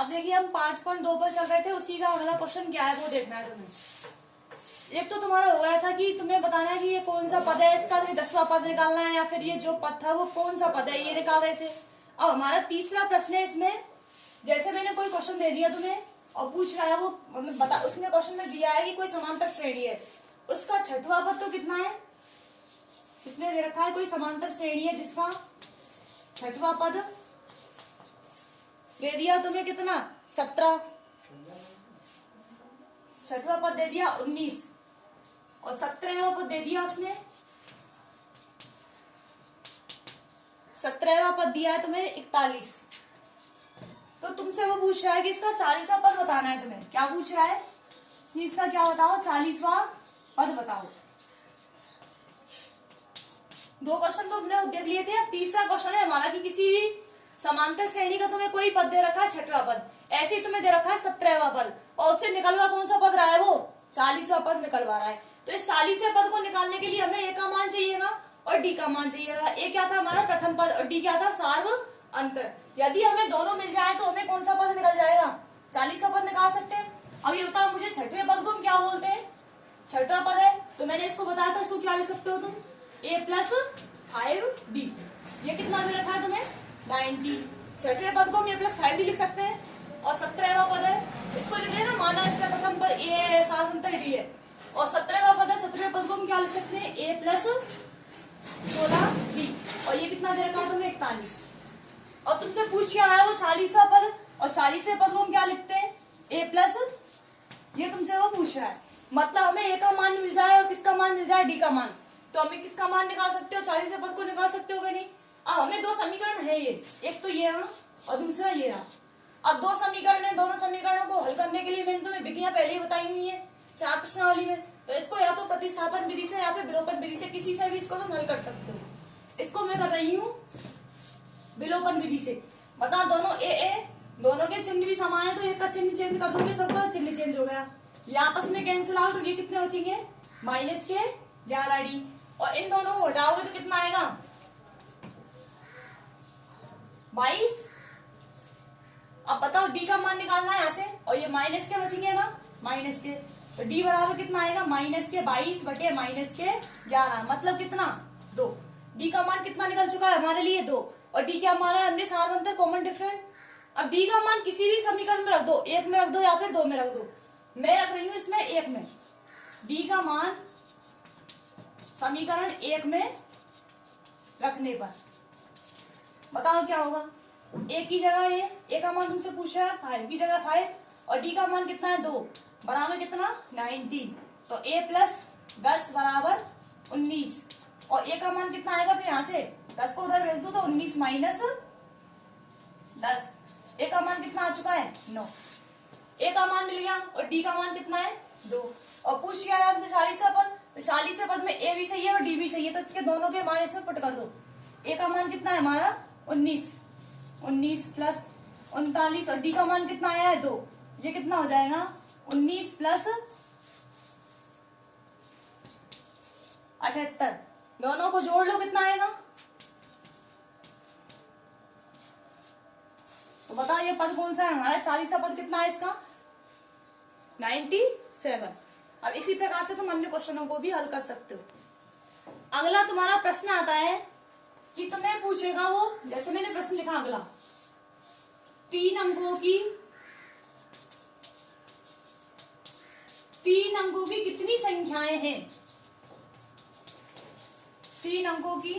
अब देखिए हम 5.2 पर चल रहे थे, उसी का अगला क्वेश्चन क्या है वो देखना है तुम्हें। एक तो तुम्हारा हो गया था कि तुम्हें बताना है कि ये कौन सा पद है, इसका 10वां पद निकालना है, या फिर ये जो पद था वो कौन सा पद है ये निकाल रहे थे। अब हमारा तीसरा प्रश्न है इसमें, जैसे मैंने कोई क्वेश्चन दे दिया तुम्हें और पूछ रहा है वो मतलब बता, उसने क्वेश्चन में दिया है कि कोई समांतर श्रेणी है, उसका छठवां पद तो कितना है, इसने दे रखा है कोई समांतर श्रेणी है जिसका छठवां पद दे दिया तुम्हें कितना 17, छठवां पद दे दिया 19 और 17वां पद दे दिया उसने 17वां पद दिया है तुम्हें 41। तो तुमसे वो पूछ रहा है कि इसका 40वां पद बताना है तुम्हें। क्या पूछ रहा है कि इसका क्या बताओ 40वां पद बताओ। दो क्वेश्चन तो हमने देख लिए थे। अब तीसरा क्वेश्चन है हमारा कि किसी भी समांतर श्रेणी का तुम्हें कोई पद दे रखा है छठवां पद, ऐसे ही तुम्हें दे रखा है 17वां पद और उससे निकलवा कौन सा पद रहा है वो 40वां पद निकलवा रहा है। तो इस 40वें पद को निकालने के लिए हमें ए का मान चाहिएगा और डी का मान चाहिएगा। ए क्या था हमारा प्रथम पद और डी क्या था सार्व अंतर। यदि हमें दोनों मिल जाए तो हमें कौन सा पद निकल जाएगा 40वां पद निकाल सकते हैं। अब ये बताओ मुझे छठवें पद को हम क्या बोलते हैं, छठवां पद है तो मैंने इसको बताया था, इसको क्या लिख सकते हो तुम a+5d। ये कितना दे रखा है तुम्हें 90। छठवें पद को हम a+5d लिख सकते हैं और 17वां पद है इसको लिख लेना, माना इसका प्रथम पद a है सार्व अंतर d है और 17वां पद है, 17वें पद को हम क्या लिख सकते हैं a+16d और ये कितना दे रखा है तुम्हें 41। और तुमसे पूछ क्या रहा है वो 40वां पद और 40वें पद को हम क्या लिखते हैं a+, ये तुमसे वो पूछ रहा है। मतलब हमें ए का मान मिल जाए और किसका मान मिल जाए डी का मान, तो हमें किसका मान निकाल सकते हो 40वें पद को निकाल सकते हो नहीं। अब हमें दो समीकरण है, ये एक तो ये रहा और दूसरा ये रहा। अब दो समीकरण है, दोनों समीकरणों को हल करने के लिए मैंने तुम्हें विधियां पहले ही बताई हुई है 4 प्रश्नावली में। तो इसको या तो प्रतिस्थापन विधि से या फिर विलोपन विधि से, किसी से भी इसको तुम हल कर सकते हो। इसको मैं कर रही हूँ विलोपन विधि से। बता दोनों ए दोनों के चिन्ह भी समान है तो एक का चिन्ह चेंज कर दोगे सबका चिन्ह चेंज हो गया, ये आपस में कैंसिल आउट और ये कितने बचेंगे -11d और इन दोनों को हटाओगे तो कितना आएगा 22। अब बताओ डी का मान निकालना है यहाँ से और ये माइनस के बचेंगे ना माइनस के, तो डी बराबर कितना आएगा -22 बटे -11 मतलब कितना 2। डी का मान कितना निकल चुका है हमारे लिए 2 और डी क्या माना है हमने सार्व अंतर कॉमन डिफरेंट। अब डी का मान किसी भी समीकरण में रख दो, 1 में रख दो या फिर 2 में रख दो, मैं रख रही हूं इसमें 1 में। डी का मान समीकरण 1 में रखने पर बताओ क्या होगा, ए की जगह ए का मान तुमसे पूछा है 5 की जगह 5 और डी का मान कितना है 2 बराबर कितना 19, तो a+10 बराबर 19 और ए का मान कितना आएगा फिर यहाँ से 10 को उधर भेज दो तो 19 - 10, ए का मान कितना आ चुका है 9। ए का मान मिल गया और डी का मान कितना है 2 और पूछ लिया है हमसे 40वां पद, तो 40वें पद में ए भी चाहिए और डी भी चाहिए तो इसके दोनों के मान इसमें पुट कर दो। ए का मान कितना है हमारा 19 + 39 और डी का मान कितना आया है 2, ये कितना हो जाएगा 19 + 78, दोनों को जोड़ लो कितना आएगा। तो बताओ ये पद कौन सा है हमारा 40वां पद कितना है इसका 97। अब इसी प्रकार से तुम अन्य क्वेश्चनों को भी हल कर सकते हो। अगला तुम्हारा प्रश्न आता है कि तुम्हें पूछेगा वो, जैसे मैंने प्रश्न लिखा अगला 3 अंकों की कितनी संख्याएं हैं, 3 अंकों की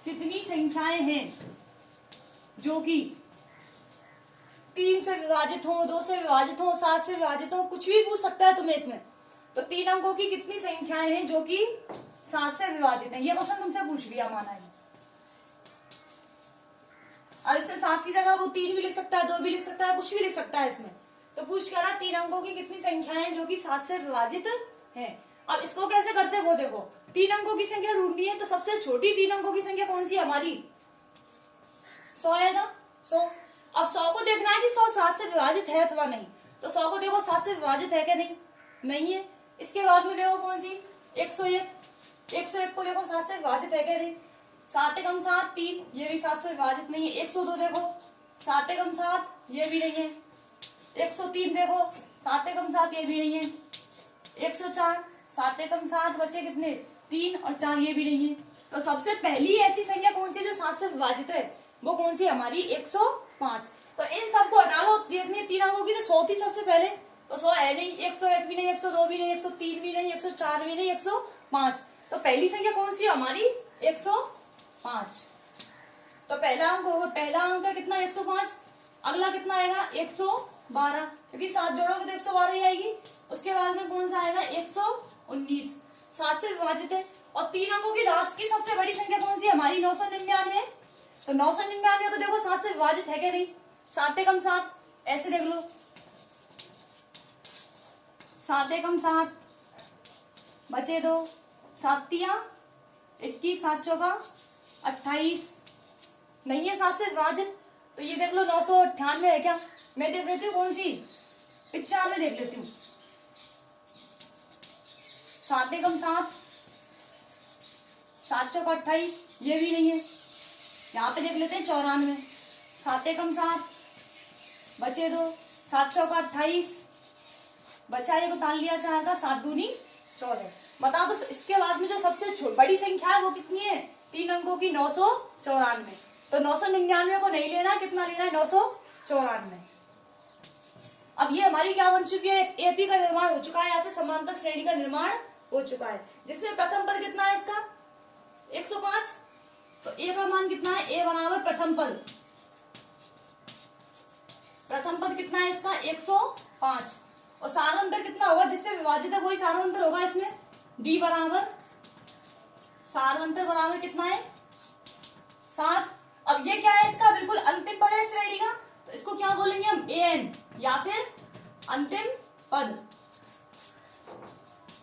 कितनी संख्याएं हैं जो कि 3 से विभाजित हो, 2 से विभाजित हो, 7 से विभाजित हो, कुछ भी पूछ सकता है तुम्हें इसमें। तो 3 अंकों की कितनी संख्याएं हैं जो कि 7 से विभाजित है, ये क्वेश्चन तुमसे पूछ लिया माना है। और इससे 7 की जगह वो 3 भी लिख सकता है, 2 भी लिख सकता है, कुछ भी लिख सकता है इसमें। तो पूछ कर रहा 3 अंकों की कितनी संख्याएं जो कि 7 से विभाजित है। अब इसको कैसे करते हैं वो देखो, 3 अंकों की संख्या ढूंढनी है तो सबसे छोटी 3 अंकों की संख्या कौन सी है हमारी 100 है ना 100। अब 100 को देखना है कि 100 7 से विभाजित है अथवा नहीं, तो 100 को देखो 7 से विभाजित है क्या नहीं है। इसके बाद में देखो कौन सी 101 को देखो 7 से विभाजित है क्या नहीं, 7 × 7 3, ये भी 7 से विभाजित नहीं है। 102 देखो 7 एकम 7, ये भी नहीं है। 103 देखो, 7 एकम 7, ये भी नहीं है। 104, 7 एकम 7, बचे कितने? 3 और 4, ये भी नहीं है। तो सबसे पहली ऐसी संख्या कौन सी है जो 7 से विभाजित है? वो कौन सी? हमारी 105। तो इन सबको हटा लो, देखनी है 3 अंकों की, तो 100 थी सबसे पहले, तो 100 है नहीं, 101 भी नहीं, 102 भी नहीं, 103 भी नहीं, 104 भी नहीं, 105। तो पहली संख्या कौन सी है हमारी? 105। तो पहला अंक होगा, पहला अंक है कितना? 105। अगला कितना आएगा? 112, क्योंकि 7 जोड़ोगे तो 112 ही आएगी। उसके बाद में कौन सा आएगा? 119, 7 से विभाजित है। और 3 अंकों की लास्ट की सबसे बड़ी संख्या कौन सी है हमारी? 999। तो 999 को देखो 7 से विभाजित है क्या? नहीं। 7 एकम 7, ऐसे देख लो, 7 एकम 7, बचे 2, 7 तिया 21, 7 चौका 28, नहीं है 7 से विभाजित। तो ये देख लो 998 है क्या? मैं देख लेती हूँ कौन सी, 95 देख लेती हूँ। 7 एकम 7, 7 चौका 28, ये भी नहीं है। यहाँ पे देख लेते हैं 94, 7 एकम 7, बचे 2, 7 चौका 28, बचा एक उतार लिया चाहेगा, 7 दूनी 14। बताओ तो इसके बाद में जो सबसे बड़ी संख्या है वो कितनी है? 3 अंकों की, 994। तो 999 को नहीं लेना, कितना लेना है? 994। अब ये हमारी क्या बन चुकी है? एपी का निर्माण हो चुका है, या फिर समांतर श्रेणी का निर्माण हो चुका है, जिसमें प्रथम पद कितना है इसका? 105। तो ए का मान कितना है? ए बराबर प्रथम पद, प्रथम पद कितना है इसका? 105। और सारांतर कितना होगा? जिससे विभाजित है वही सारांतर होगा इसमें। डी बराबर सारांतर बराबर कितना है? 7। अब ये क्या है? इसका बिल्कुल अंतिम पद है श्रेणी का, तो इसको क्या बोलेंगे हम? एन, या फिर अंतिम पद।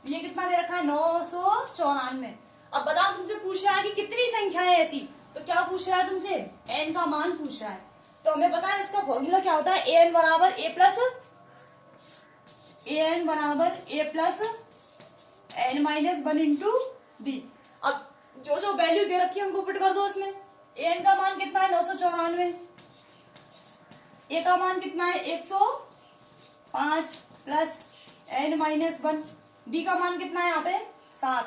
ये कितना दे रखा है? 994। अब बताओ, तुमसे पूछ रहा है कि कितनी संख्या है ऐसी, तो क्या पूछ रहा है तुमसे? एन का मान पूछ रहा है। तो हमें पता है इसका फॉर्मूला क्या होता है? एन बराबर A plus N minus 1 into D. अब जो वैल्यू दे रखी है उनको पुट कर दो इसमें। एन का मान कितना है? 994। ए का मान कितना है? 105 प्लस एन माइनस 1। डी का मान कितना है यहाँ पे? 7।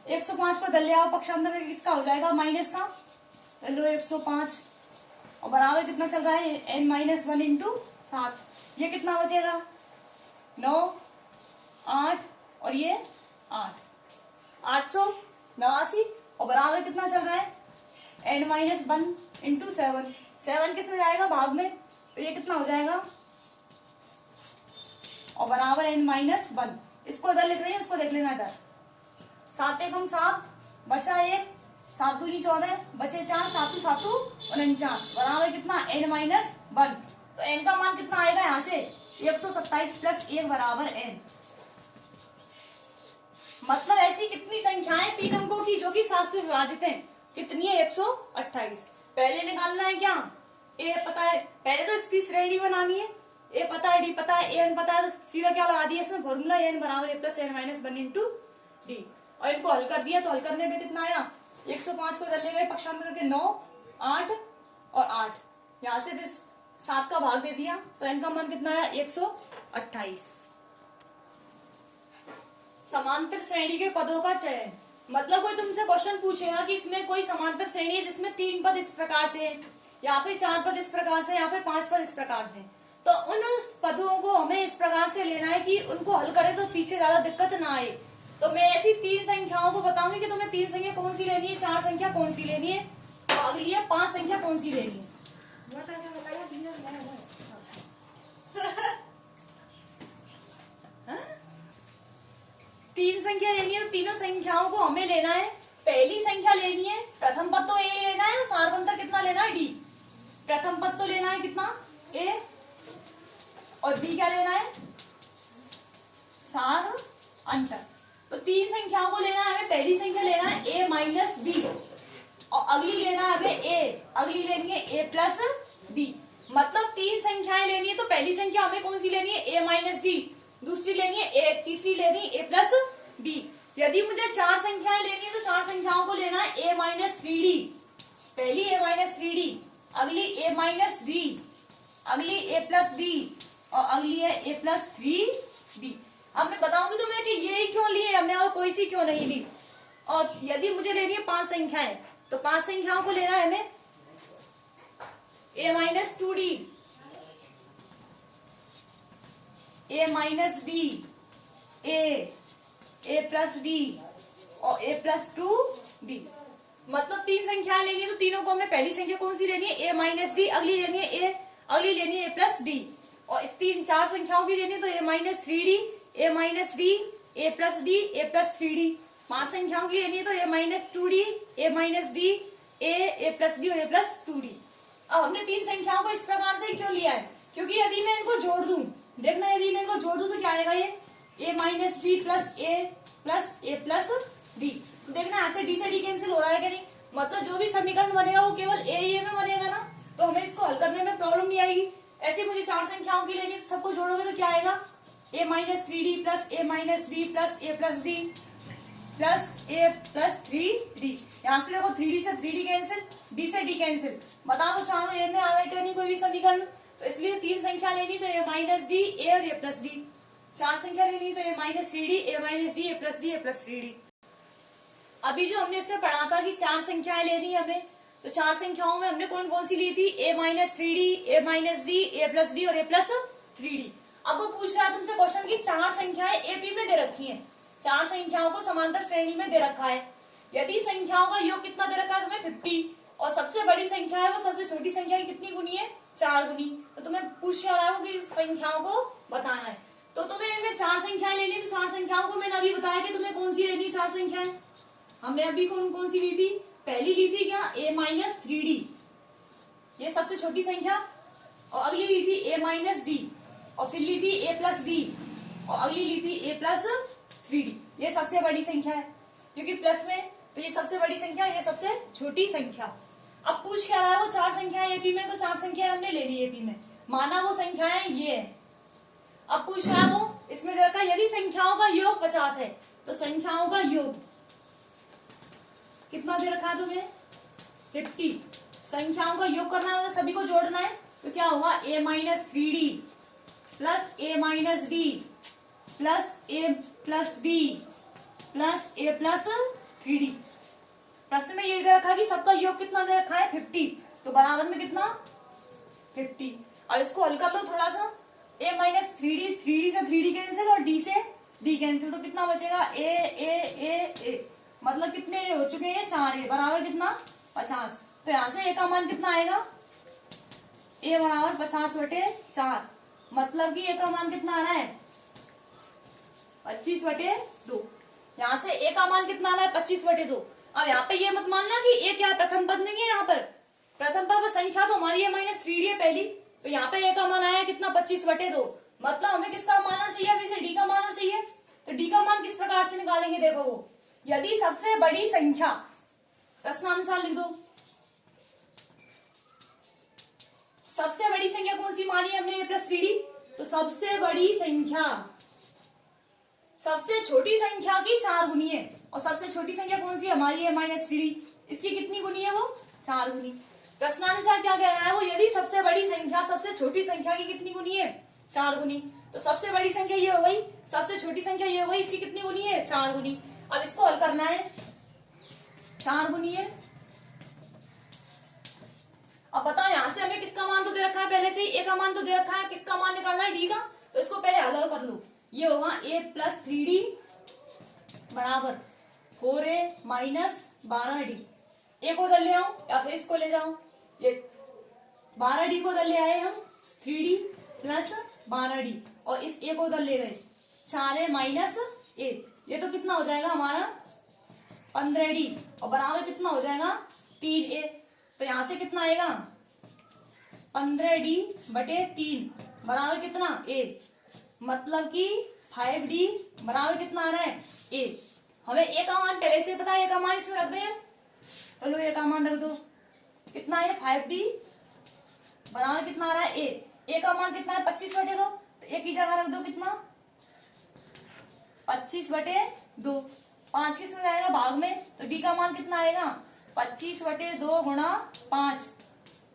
105 को दल आओ पक्षांतर में, किसका हो जाएगा? माइनस का। लो 105 और बराबर कितना चल रहा है? N minus 1 into 7। ये कितना बचेगा? 9, 8 और ये 8, 889। और बराबर कितना चल रहा है? N minus 1 into 7। 7 किस में जाएगा? भाग में, तो ये कितना हो जाएगा? और बराबर एन माइनस 1। इसको इधर लिख रही है, उसको देख लेना इधर। 7 एकम 7, बचा 1, 7 दूनी 14, बचे 4, 7 7 49, बराबर कितना? N minus 1। तो एन का मान कितना आएगा यहाँ से? 127 प्लस 1 बराबर एन। मतलब ऐसी कितनी संख्याएं 3 अंकों की जो कि 7 से विभाजित हैं? कितनी है? 128। पहले निकालना है क्या? ए पता है, पहले तो इसकी श्रेणी बनानी है। ए पता है, डी पता है, एन पता है, तो सीधा क्या लगा दिया इसमें? फॉर्मूला एन बराबर A plus N minus 1 into D. और इनको हल कर दिया, तो हल करने में कितना आया? 105 को इधर ले गए पक्षांतर करके, 9, 8 और 8, यहाँ से फिर 7 का भाग दे दिया, तो इनका मान कितना आया? 128। समांतर श्रेणी के पदों का चयन। मतलब कोई तुमसे क्वेश्चन पूछेगा कि इसमें कोई समांतर श्रेणी है जिसमें 3 पद इस प्रकार से है, या फिर 4 पद इस प्रकार से, या फिर 5 पद इस प्रकार से, तो उन पदों को हमें इस प्रकार से लेना है कि उनको हल करें तो पीछे ज्यादा दिक्कत ना आए। तो मैं ऐसी 3 संख्याओं को बताऊंगी कि तुम्हें 3 संख्या कौन सी लेनी है, 4 संख्या कौन सी लेनी है, तो अगली है 5 संख्या कौन सी लेनी है। 3 संख्या लेनी है, तो तीनों संख्याओं को हमें लेना है। पहली संख्या लेनी है, प्रथम पद तो ए लेना है, और सारवंतर कितना लेना है? डी। प्रथम पद तो लेना है कितना? ए, और डी क्या लेना है? सार अंतर। तो 3 संख्याओं को लेना है हमें। पहली संख्या लेना है ए माइनस डी, और अगली लेना है हमें ए, अगली लेनी है ए प्लस डी। मतलब 3 संख्याएं लेनी है, तो पहली संख्या हमें कौन सी लेनी है? ए माइनस डी। दूसरी लेनी है ए, तीसरी लेनी है ए प्लस डी। यदि मुझे 4 संख्याएं लेनी है, तो 4 संख्याओं को लेना है ए माइनस 3 डी। पहली ए माइनस 3 डी, अगली ए माइनस डी, अगली ए प्लस डी, और अगली है ए प्लस 3d। अब मैं बताऊंगी तुम्हें कि ये ही क्यों लिए हमने और कोई सी क्यों नहीं ली। और यदि मुझे लेनी है 5 संख्याएं, तो 5 संख्याओं को लेना है हमें ए माइनस 2d, ए माइनस डी, ए प्लस डी और ए प्लस 2d। मतलब 3 संख्याएं लेनी है, तो तीनों को हमें पहली संख्या कौन सी लेनी है ए माइनस डी, अगली लेनी है ए, अगली लेनी है ए प्लस डी, और इस 4 संख्याओं की लेनी है तो ए माइनस 3d, ए माइनस डी, ए प्लस डी, ए प्लस 3d। 5 संख्याओं की लेनी है तो ए माइनस 2d, ए माइनस डी, ए प्लस डी और ए प्लस 2d। अब हमने 3 संख्याओं को इस प्रकार से क्यों लिया है, क्योंकि यदि मैं इनको जोड़ दूं, देखना यदि मैं इनको जोड़ दूं तो क्या आएगा, ये ए माइनस डी प्लस ए प्लस डी। देखना ऐसे डी से डी कैंसिल हो रहा है कि नहीं, मतलब जो भी समीकरण बनेगा वो केवल ए में बनेगा ना, तो हमें इसको हल करने में प्रॉब्लम नहीं आएगी। ऐसे मुझे 4 संख्याओं की लेनी, सबको जोड़ोगे तो क्या आएगा, ए माइनस 3d प्लस ए माइनस डी प्लस ए प्लस डी प्लस ए प्लस 3d। यहाँ से देखो 3d से 3d कैंसिल, d से d कैंसिल। बता दो चारों ए में आ गए क्या नहीं कोई भी समीकरण, तो इसलिए 3 संख्या लेनी तो ए माइनस डी, ए और ए प्लस डी। 4 संख्या लेनी तो ए माइनस 3d, ए माइनस डी, ए प्लस डी, ए प्लस 3d। अभी जो हमने इसमें पढ़ा था कि 4 संख्याएं लेनी है हमें, तो 4 संख्याओं में हमने कौन कौन सी ली थी, ए माइनस 3d, ए माइनस डी, ए प्लस डी और ए प्लस 3d। अब वो पूछ रहा है तुमसे क्वेश्चन की 4 संख्याएं एपी में दे रखी हैं, 4 संख्याओं को समांतर श्रेणी में दे रखा है। यदि संख्याओं का योग कितना दे रखा है तुम्हें 50, और सबसे बड़ी संख्या है वो सबसे छोटी संख्या की कितनी गुनी है, 4 गुनी। तो तुम्हें पूछ रहा है कि इस संख्याओं को बताना है, तो तुम्हें इनमें 4 संख्याएं लेनी, तो 4 संख्याओं को मैंने अभी बताया कि तुम्हें कौन सी लेनी 4 संख्याएं। हमने अभी कौन कौन सी ली थी, पहली ली थी क्या ए माइनस 3d, ये सबसे छोटी संख्या, और अगली ली थी ए माइनस डी, और फिर ली थी ए प्लस डी, और अगली ली थी ए प्लस 3d। ये सबसे बड़ी संख्या है क्योंकि प्लस में, तो ये सबसे बड़ी संख्या, ये सबसे छोटी संख्या। अब पूछ क्या रहा है, वो 4 संख्याएं एपी में, तो 4 संख्याएं हमने ले ली एपी में, माना वो संख्याएं ये है। अब पूछ रहा है वो इसमें दे रखा है यदि संख्याओं का योग 50 है, तो संख्याओं का योग कितना दे रखा है तुम्हें 50। संख्याओं का योग करना है, मतलब सभी को जोड़ना है, तो क्या होगा ए माइनस 3d प्लस ए माइनस डी प्लस ए प्लस डी प्लस ए प्लस 3d। प्रश्न में ये दे रखा है कि सबका योग कितना दे रखा है 50, तो बराबर में कितना 50। और इसको हल कर लो थोड़ा सा, ए माइनस 3d से 3d कैंसिल और d से d कैंसिल, तो कितना बचेगा ए, मतलब कितने हो चुके हैं 4 ए, बराबर कितना 50। तो यहाँ से ए का मान कितना आएगा, ए बराबर 50/4, मतलब कि ए का मान कितना आ रहा है 25/2। यहाँ से ए का मान कितना आ रहा है 25/2। अब यहाँ पे ये मत मानना कि ए क्या प्रथम पद नहीं है, यहाँ पर प्रथम पद संख्या तो हमारी ए माइनस 3d है पहली, तो यहाँ पे ए का मान आया कितना 25/2, मतलब हमें किसका मान होना चाहिए, अभी से डी का मान होना चाहिए। तो डी का मान किस प्रकार से निकालेंगे, देखो वो यदि सबसे बड़ी संख्या, प्रश्नानुसार लिख दो, सबसे बड़ी संख्या कौन सी मानी है हमने ए प्लस 3d, तो सबसे बड़ी संख्या सबसे छोटी संख्या की 4 गुनी है, और सबसे छोटी संख्या कौन सी हमारी है माइनस 3d, इसकी कितनी गुनी है वो 4 गुनी। प्रश्नानुसार क्या कह रहा है वो, यदि सबसे बड़ी संख्या सबसे छोटी संख्या की कितनी गुनी है 4 गुनी, तो सबसे बड़ी संख्या ये हो गई, सबसे छोटी संख्या ये हो गई, इसकी कितनी गुनी है 4 गुनी। अब इसको हल करना है, 4 गुनी है। अब बताओ यहाँ से हमें किसका मान तो दे रखा है पहले से ही, ए का मान तो दे रखा है, किसका मान निकालना है डी का, तो इसको पहले हल कर लो। ये होगा ए प्लस 3d बराबर 4a माइनस 12d। ए को उधर ले आओ या फिर इसको ले जाओ, ये 12d को उधर ले आए हम, 3d प्लस 12d, और इस ए को उधर ले गए 4a माइनस ए, ये तो कितना हो जाएगा हमारा 15d, और बराबर कितना हो जाएगा 3a। तो यहां से कितना आएगा 15d/3 बराबर कितना a, मतलब कि 5d बराबर कितना आ रहा है a। हमें a का मान पहले से पता है, a का मान इसमें रख दें, चलो a का मान रख दो, कितना है 5d बराबर कितना आ रहा है a का मान कितना है 25/2, तो a की जगह रख दो कितना 25/2, 5 किस में जाएगा भाग में, तो d का मान कितना आएगा 25/2 गुणा 5,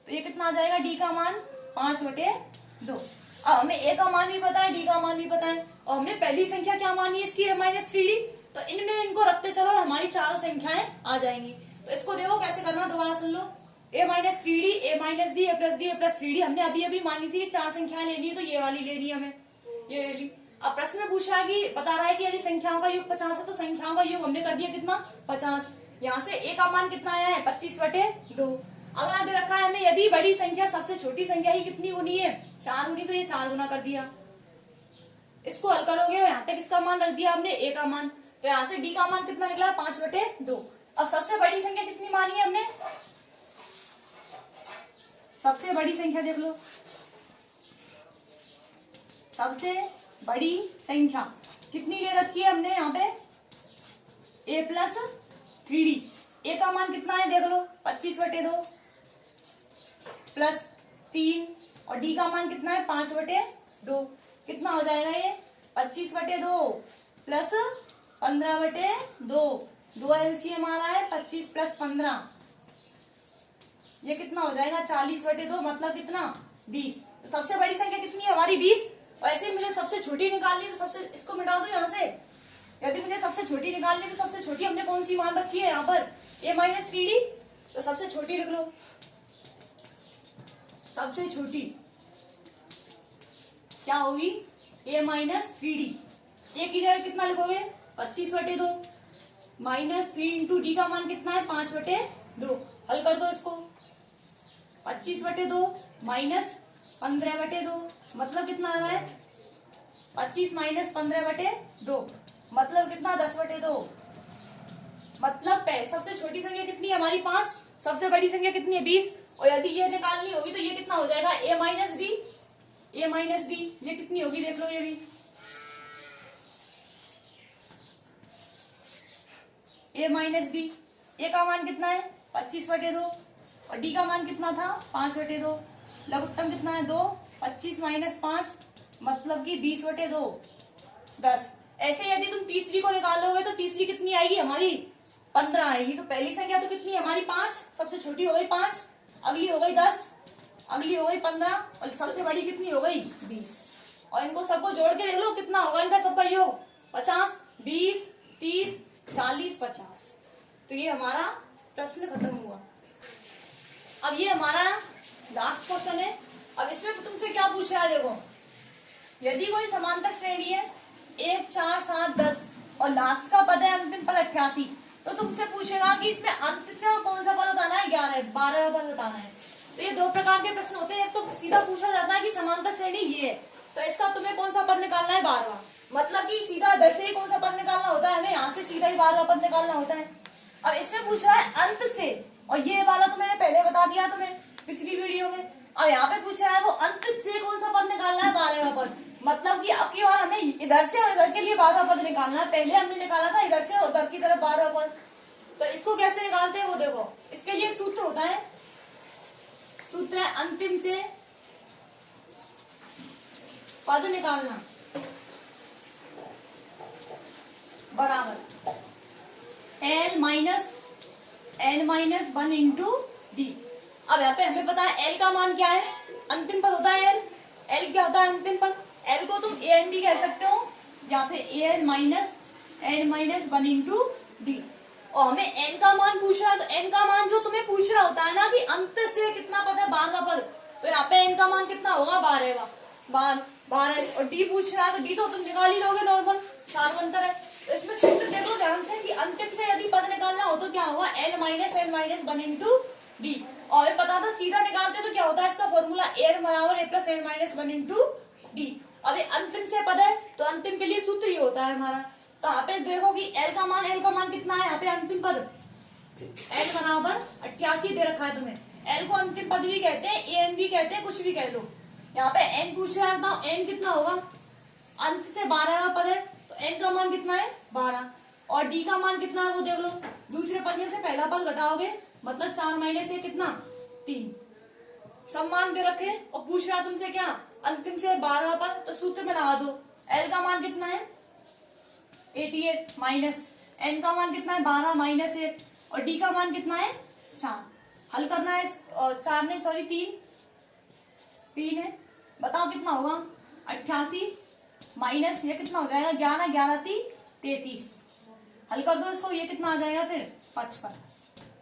तो ये कितना आ जाएगा डी का मान 5/2। अब हमें ए का मान भी पता है, डी का मान भी पता है, और हमने पहली संख्या क्या मानी है इसकी a-3d, तो इनमें इनको रखते चलो और हमारी चारों संख्याएं आ जाएंगी। तो इसको देखो कैसे करना, दोबारा सुन लो। a-3d, a-d, a+d, a+3d हमने अभी अभी मानी थी कि 4 संख्याएं लेनी है, तो ये वाली लेनी है हमें, ये ले ली। अब प्रश्न में पूछ रहा है कि बता रहा है कि यदि संख्याओं का योग 50 है तो संख्याओं का योग हमने कर दिया कितना 50। यहाँ से a का मान कितना आया है 25/2। अगला दे रखा है हमें यदि बड़ी संख्या सबसे छोटी संख्या ही कितनी होनी है 4 होनी, तो ये 4 गुना कर दिया। इसको हल करोगे यहाँ पे किसका मान रख दिया हमने a का मान, तो यहाँ से d का मान कितना निकला 5/2। अब सबसे बड़ी संख्या कितनी मानी है हमने, सबसे बड़ी संख्या देख लो, सबसे बड़ी संख्या कितनी ले रखी है हमने यहाँ पे a+3d। a का मान कितना है देख लो 25/2 प्लस 3, और d का मान कितना है 5/2। कितना हो जाएगा ये 25/2 प्लस 15/2, 2 एलसीएम आ रहा है 25 प्लस 15, ये कितना हो जाएगा 40/2, मतलब कितना 20। तो सबसे बड़ी संख्या कितनी है हमारी 20। और ऐसे ही मुझे सबसे छोटी निकालनी है तो सबसे इसको मिटा दो यहाँ से। यदि मुझे सबसे छोटी निकालनी है तो सबसे छोटी हमने कौन सी मान रखी है यहाँ पर a-3d, तो सबसे छोटी लिख लो। सबसे छोटी क्या होगी a-3d। a की जगह कितना लिखोगे 25/2 -3 इंटू डी का मान कितना है 5/2। हल कर दो इसको, 25/2 माइनस 15/2 मतलब कितना आ रहा है 25 माइनस 15/2 मतलब कितना 10/2। मतलब सबसे छोटी संख्या कितनी है हमारी 5, सबसे बड़ी संख्या कितनी है 20। और यदि ये निकालनी होगी तो ये कितना हो जाएगा a-d, a-d ये कितनी होगी देख लो, ये भी a-d, a का मान कितना है 25/2 और d का मान कितना था 5/2। लघुत्तम कितना है 2, 25 माइनस 5 मतलब कि 20/2 10। ऐसे यदि तुम तीसरी को निकालोगे तो तीसरी कितनी आएगी हमारी 15 आएगी। तो पहली संख्या तो कितनी है हमारी 5, सबसे छोटी हो गई 5, अगली हो गई 10, अगली हो गई 15 और सबसे बड़ी कितनी हो गई 20। और इनको सबको जोड़ के देख लो कितना होगा इनका सबका योग 50, 20, 30, 40, 50। तो ये हमारा प्रश्न खत्म हुआ। अब ये हमारा लास्ट क्वेश्चन है। अब इसमें तुमसे क्या पूछ रहा है देखो, यदि कोई समांतर श्रेणी है 1, 4, 7, 10 और लास्ट का पद है अंतिम पद 88, तो तुमसे पूछेगा कि इसमें अंत से और कौन सा पद बताना है 11, 12 पद बताना है। तो ये दो प्रकार के प्रश्न होते हैं, एक तो सीधा पूछा जाता है कि समांतर श्रेणी ये है तो इसका तुम्हें कौन सा पद निकालना है 12वां, मतलब कि सीधा इधर से ही कौन सा पद निकालना होता है, हमें यहाँ से सीधा ही 12वां पद निकालना होता है। अब इसमें पूछ रहा है अंत से, और ये वाला तो मैंने पहले बता दिया तुम्हें पिछली वीडियो में। अब यहाँ पे पूछ रहा है वो अंत से कौन सा पद निकालना है 12वां पद, मतलब कि अब की बार हमें इधर से और इधर के लिए 12वां पद निकालना है। पहले हमने निकाला था इधर से उधर की तरफ 12वां पद, तो इसको कैसे निकालते हैं वो देखो। इसके लिए एक सूत्र होता है, सूत्र है अंतिम से पद निकालना बराबर L minus N-1 into D. अब यहाँ पे हमें पता है L का मान क्या है, अंतिम पद होता है L। L क्या होता है अंतिम पद, L को तुम AN भी कह सकते हो या फिर AN minus N-1 into D. और हमें N का मान पूछ रहा है, तो N का मान जो तुम्हें पूछ रहा होता है ना कि अंत से कितना पद है 12वां पद, तो यहाँ पे N का मान कितना होगा 12 और D पूछ रहा है तो D तो तुम निकाल ही लोगे नॉर्मल, 4 अंतर है। तो इसमें सूत्र देखो ध्यान से कि अंतिम से यदि पद निकालना हो तो क्या होगा L minus N-1 into D. और पता था सीधा निकालते तो क्या होता है इसका फॉर्मूला A बराबर A plus N-1 into D. अब ये अंतिम से पद है तो अंतिम के लिए सूत्र ही होता है हमारा। तो यहाँ पे देखो कि L का मान कितना है यहाँ पे अंतिम पद L बराबर 88 दे रखा है तुम्हें। L को अंतिम पद भी कहते हैं, AN भी कहते हैं, कुछ भी कह लो। यहाँ पे N पूछ रहा है, N कितना होगा, अंत से 12वां पद है तो N का मान कितना है 12 और D का मान कितना है वो देख लो। दूसरे पद में से पहला पद घटाओगे मतलब 4 माइनस 1 कितना 3, सब मान दे रखे और पूछ रहा है तुमसे क्या अंतिम से 12वां पद, तो सूत्र में लगा दो। L का मान कितना है 88 माइनस N का मान कितना है 12 माइनस 1 और D का मान कितना है 4। हल करना है 4 नहीं सॉरी 3 है। बताओ कितना होगा 88 माइनस ये कितना हो जाएगा 11 11 3 33। हल कर दो इसको, ये कितना आ जाएगा फिर 55।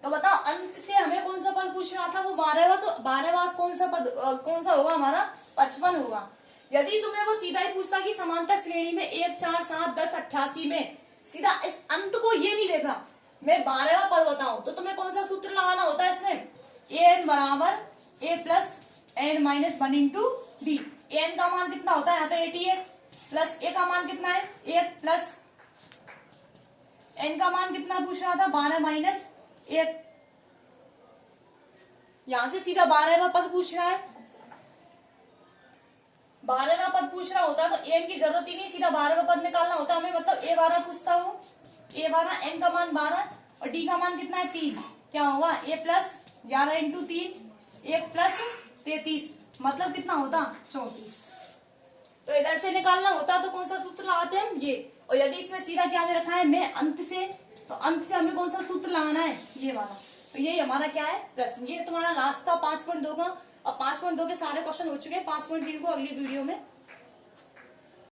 तो बताओ अंत से हमें कौन सा पद पूछ रहा था, वो 12वां, तो 12वां कौन सा पद कौन सा होगा हमारा 55 होगा। यदि तुम्हें वो सीधा ही पूछता कि समांतर श्रेणी में 1 4 7 10 88 में सीधा इस अंत को ये नहीं देखा मैं 12वां पद बताऊं, तो तुम्हें कौन सा सूत्र लगाना होता है इसमें, एन बराबर A plus N minus 1 into D. N का मान कितना होता है यहाँ पे 88 प्लस ए का मान कितना है 1 प्लस एन का मान कितना पूछ रहा था 12 माइनस 1। यहां से सीधा 12वां पद पूछ रहा है, 12वां पद पूछ रहा होता तो एन की जरूरत ही नहीं, सीधा 12वां पद निकालना होता हमें। मतलब ए 12 पूछता हूँ, ए 12 एन का मान 12 और डी का मान कितना है 3, क्या होगा ए प्लस 11 इंटू 3 1 प्लस 33, मतलब कितना होता 34। तो इधर से निकालना होता तो कौन सा सूत्र लगाते हैं हम ये, और यदि इसमें सीधा क्या दे रखा है मैं अंत से, तो अंत से हमें कौन सा सूत्र लगाना है ये वाला। तो ये हमारा क्या है प्रश्न, ये तुम्हारा लास्ट था 5.2 का। अब 5.2 के सारे क्वेश्चन हो चुके हैं, 5.3 को अगली वीडियो में